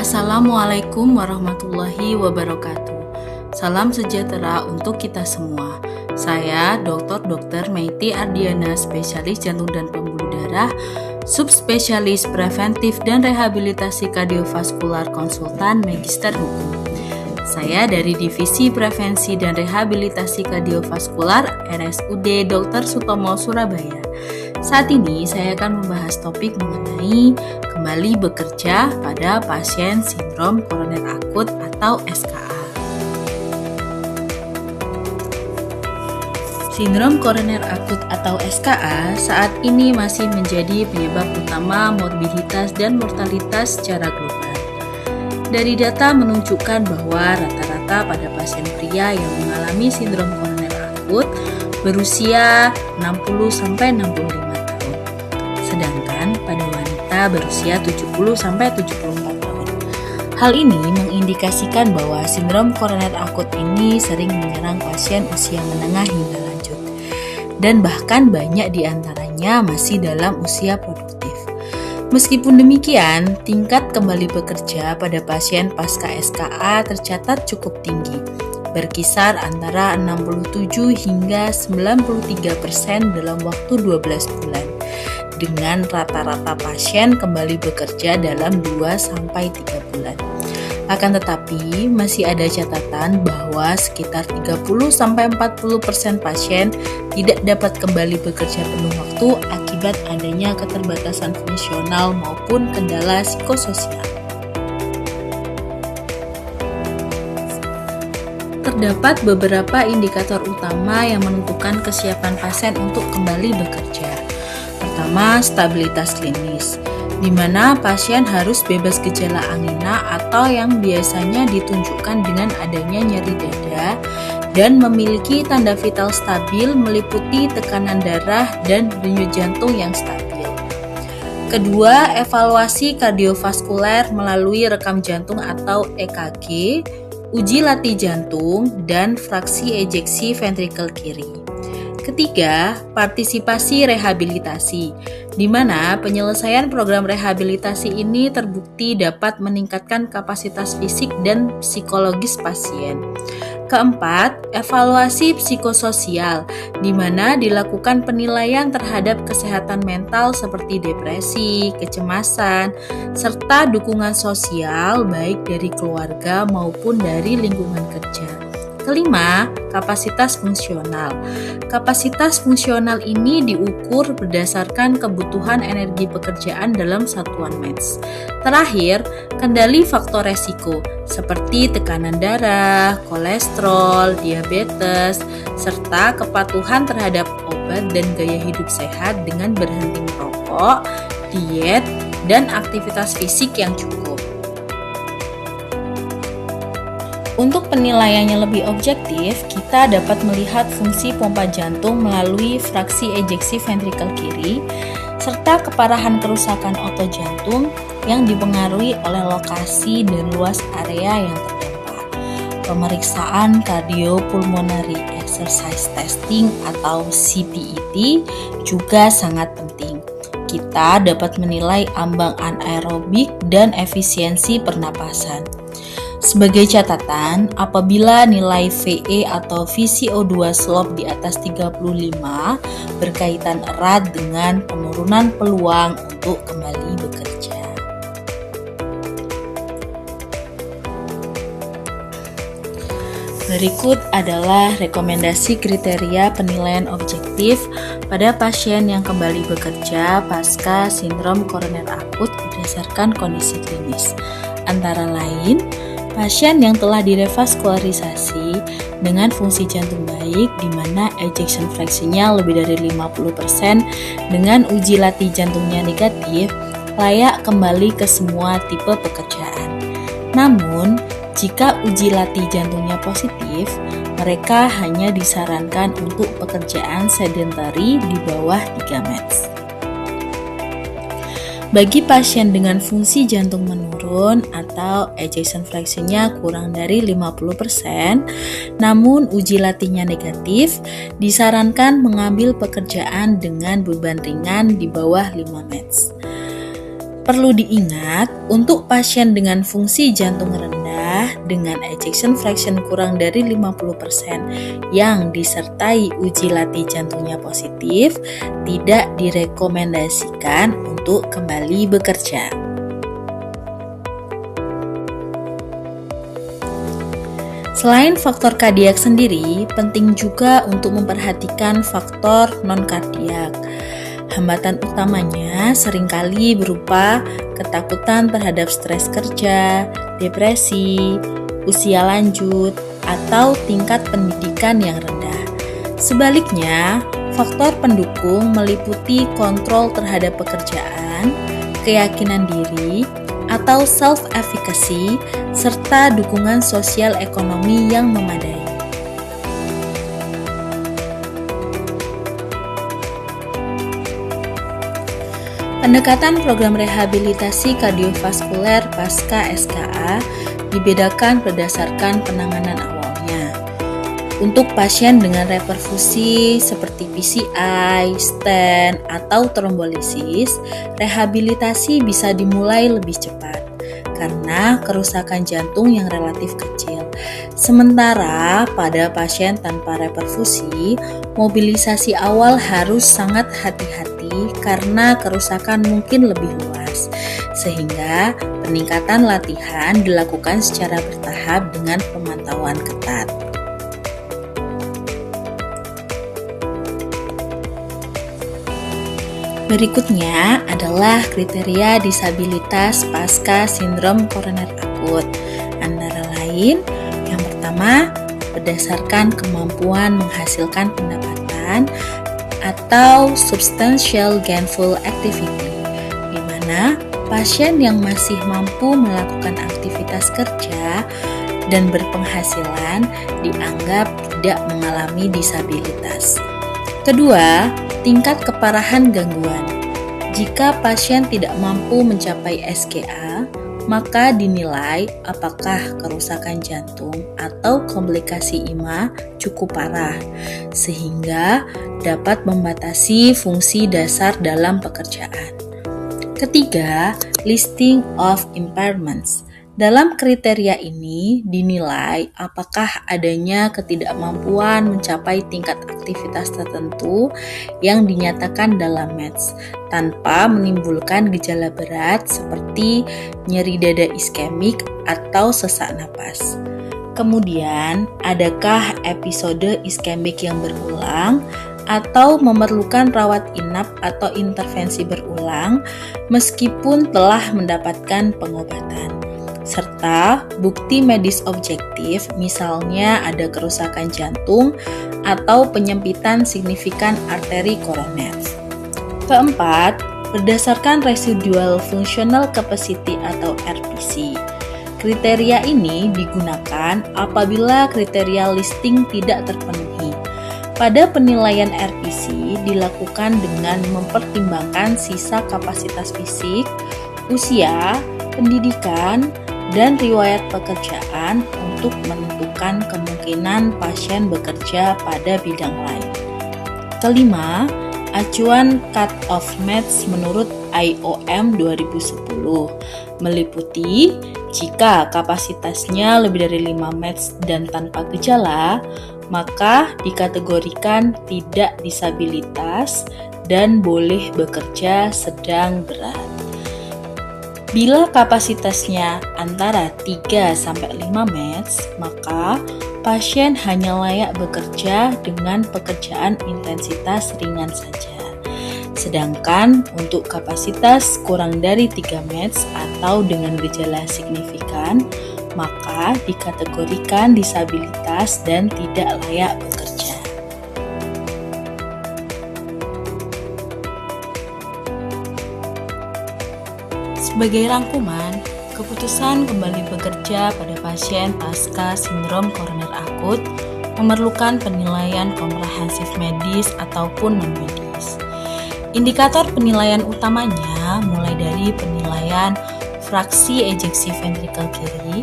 Assalamualaikum warahmatullahi wabarakatuh. Salam sejahtera untuk kita semua. Saya Dr. Meiti Ardiana, spesialis jantung dan pembuluh darah, subspesialis preventif dan rehabilitasi kardiovaskular, konsultan Magister Hukum. Saya dari Divisi Prevensi dan Rehabilitasi Kardiovaskular RSUD Dr. Sutomo Surabaya. Saat ini saya akan membahas topik mengenai kembali bekerja pada pasien sindrom koroner akut atau SKA. Sindrom koroner akut atau SKA saat ini masih menjadi penyebab utama morbiditas dan mortalitas secara global. Dari data menunjukkan bahwa rata-rata pada pasien pria yang mengalami sindrom koroner akut berusia 60-65 tahun, sedangkan pada wanita berusia 70-74 tahun. Hal ini mengindikasikan bahwa sindrom koroner akut ini sering menyerang pasien usia menengah hingga lanjut, dan bahkan banyak di antaranya masih dalam usia produktif. Meskipun demikian, tingkat kembali bekerja pada pasien pasca SKA tercatat cukup tinggi, berkisar antara 67 hingga 93% dalam waktu 12 bulan, dengan rata-rata pasien kembali bekerja dalam 2-3 bulan. Akan tetapi, masih ada catatan bahwa sekitar 30-40% pasien tidak dapat kembali bekerja penuh waktu akibat adanya keterbatasan fungsional maupun kendala psikososial. Terdapat beberapa indikator utama yang menentukan kesiapan pasien untuk kembali bekerja. Pertama, stabilitas klinis, di mana pasien harus bebas gejala angina atau yang biasanya ditunjukkan dengan adanya nyeri dada dan memiliki tanda vital stabil meliputi tekanan darah dan denyut jantung yang stabil. Kedua, evaluasi kardiovaskuler melalui rekam jantung atau EKG, uji latih jantung, dan fraksi ejeksi ventrikel kiri. Ketiga, partisipasi rehabilitasi, di mana penyelesaian program rehabilitasi ini terbukti dapat meningkatkan kapasitas fisik dan psikologis pasien. Keempat, evaluasi psikososial, di mana dilakukan penilaian terhadap kesehatan mental seperti depresi, kecemasan, serta dukungan sosial baik dari keluarga maupun dari lingkungan kerja. Kelima, kapasitas fungsional. Kapasitas fungsional ini diukur berdasarkan kebutuhan energi pekerjaan dalam satuan meds. Terakhir, kendali faktor resiko seperti tekanan darah, kolesterol, diabetes, serta kepatuhan terhadap obat dan gaya hidup sehat dengan berhenti merokok, diet, dan aktivitas fisik yang cukup. Untuk penilaiannya lebih objektif, kita dapat melihat fungsi pompa jantung melalui fraksi ejeksi ventrikel kiri, serta keparahan kerusakan otot jantung yang dipengaruhi oleh lokasi dan luas area yang terdampak. Pemeriksaan cardiopulmonary exercise testing atau CPET juga sangat penting. Kita dapat menilai ambang anaerobik dan efisiensi pernapasan. Sebagai catatan, apabila nilai VE atau VCO2 slope di atas 35 berkaitan erat dengan penurunan peluang untuk kembali bekerja. Berikut adalah rekomendasi kriteria penilaian objektif pada pasien yang kembali bekerja pasca sindrom koroner akut berdasarkan kondisi klinis. Antara lain, pasien yang telah direvaskularisasi dengan fungsi jantung baik di mana ejection fraction-nya lebih dari 50% dengan uji latih jantungnya negatif layak kembali ke semua tipe pekerjaan. Namun, jika uji latih jantungnya positif, mereka hanya disarankan untuk pekerjaan sedentary di bawah 3 meds. Bagi pasien dengan fungsi jantung menurun atau ejection fraction-nya kurang dari 50%, namun uji latihnya negatif, disarankan mengambil pekerjaan dengan beban ringan di bawah 5 meds. Perlu diingat, untuk pasien dengan fungsi jantung rendah dengan ejection fraction kurang dari 50% yang disertai uji latih jantungnya positif, tidak direkomendasikan untuk kembali bekerja. Selain faktor kardiak sendiri, penting juga untuk memperhatikan faktor non-kardiak. Hambatan utamanya seringkali berupa ketakutan terhadap stres kerja, depresi, usia lanjut, atau tingkat pendidikan yang rendah. Sebaliknya, faktor pendukung meliputi kontrol terhadap pekerjaan, keyakinan diri, atau self-efficacy, serta dukungan sosial ekonomi yang memadai. Pendekatan program rehabilitasi kardiovaskuler pasca SKA dibedakan berdasarkan penanganan awalnya. Untuk pasien dengan reperfusi seperti PCI, stent, atau trombolisis, rehabilitasi bisa dimulai lebih cepat karena kerusakan jantung yang relatif kecil. Sementara pada pasien tanpa reperfusi, mobilisasi awal harus sangat hati-hati karena kerusakan mungkin lebih luas, sehingga peningkatan latihan dilakukan secara bertahap dengan pemantauan ketat. Berikutnya adalah kriteria disabilitas pasca sindrom koroner akut. Antara lain, yang pertama, berdasarkan kemampuan menghasilkan pendapatan atau substantial gainful activity, di mana pasien yang masih mampu melakukan aktivitas kerja dan berpenghasilan dianggap tidak mengalami disabilitas. Kedua, tingkat keparahan gangguan. Jika pasien tidak mampu mencapai SKA, maka dinilai apakah kerusakan jantung atau komplikasi IMA cukup parah, sehingga dapat membatasi fungsi dasar dalam pekerjaan. Ketiga, listing of impairments. Dalam kriteria ini dinilai apakah adanya ketidakmampuan mencapai tingkat aktivitas tertentu yang dinyatakan dalam METS tanpa menimbulkan gejala berat seperti nyeri dada iskemik atau sesak napas. Kemudian, adakah episode iskemik yang berulang atau memerlukan rawat inap atau intervensi berulang meskipun telah mendapatkan pengobatan, serta bukti medis objektif, misalnya ada kerusakan jantung atau penyempitan signifikan arteri koroner. Keempat, berdasarkan residual functional capacity atau RFC. Kriteria ini digunakan apabila kriteria listing tidak terpenuhi. Pada penilaian RPC dilakukan dengan mempertimbangkan sisa kapasitas fisik, usia, pendidikan, dan riwayat pekerjaan untuk menentukan kemungkinan pasien bekerja pada bidang lain. Kelima, acuan cut-off METS menurut IOM 2010 meliputi jika kapasitasnya lebih dari 5 METS dan tanpa gejala, maka dikategorikan tidak disabilitas dan boleh bekerja sedang berat. Bila kapasitasnya antara 3-5 METS, maka pasien hanya layak bekerja dengan pekerjaan intensitas ringan saja. Sedangkan untuk kapasitas kurang dari 3 METS atau dengan gejala signifikan, maka dikategorikan disabilitas dan tidak layak bekerja. Sebagai rangkuman, keputusan kembali bekerja pada pasien pasca sindrom koroner akut memerlukan penilaian komprehensif medis ataupun non-medis. Indikator penilaian utamanya mulai dari penilaian fraksi ejeksi ventrikel kiri,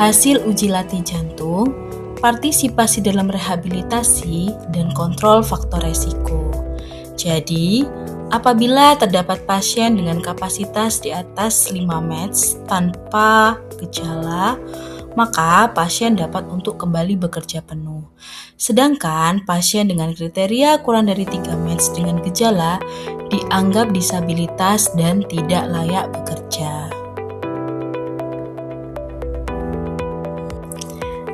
hasil uji latih jantung, partisipasi dalam rehabilitasi, dan kontrol faktor resiko. Jadi, Apabila terdapat pasien dengan kapasitas di atas 5 match tanpa gejala, maka pasien dapat untuk kembali bekerja penuh. Sedangkan pasien dengan kriteria kurang dari 3 match dengan gejala dianggap disabilitas dan tidak layak bekerja.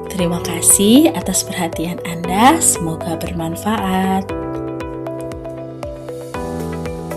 Terima kasih atas perhatian Anda, semoga bermanfaat.